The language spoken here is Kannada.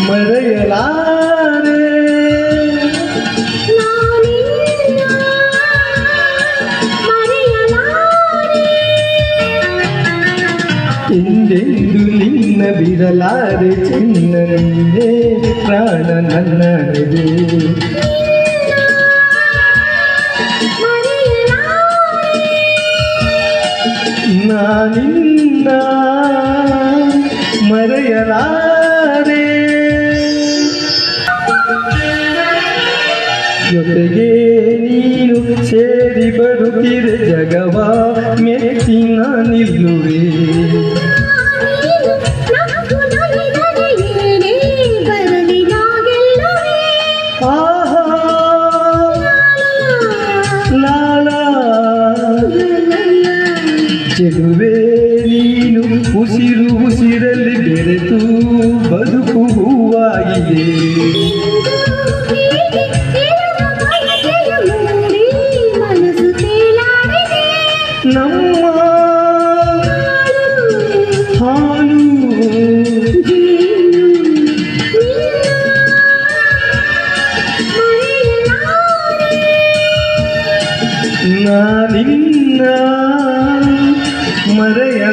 ಮರೆಯಲಾರೆ ಎಂದೆಂದು ನಿನ್ನ ಬಿಡಲಾರೆ ಚಿನ್ನ ನೀನೇ ಪ್ರಾಣ ನನ್ನದು ನಾನಿನ್ನ ಮರೆಯಲಾರೆ ಜೊತೆಗೆ ನೀನು ಸೇರಿ ಬರುತ್ತಿರೆ ಜಗವ ಮೆಚ್ಚಿ ನಿಲ್ಲುವೆ ಆಹಾ ಲಾಲಾ ಚೆಲುವೆ ನೀನು ಉಸಿರು ಉಸಿರಲ್ಲಿ ಬೆರೆತು ಬದುಕು ಹೂವಾಗಿದೆ ನಮ್ಮ ಹಾಲು ನಾನಿನ್ನ ಮರೆಯ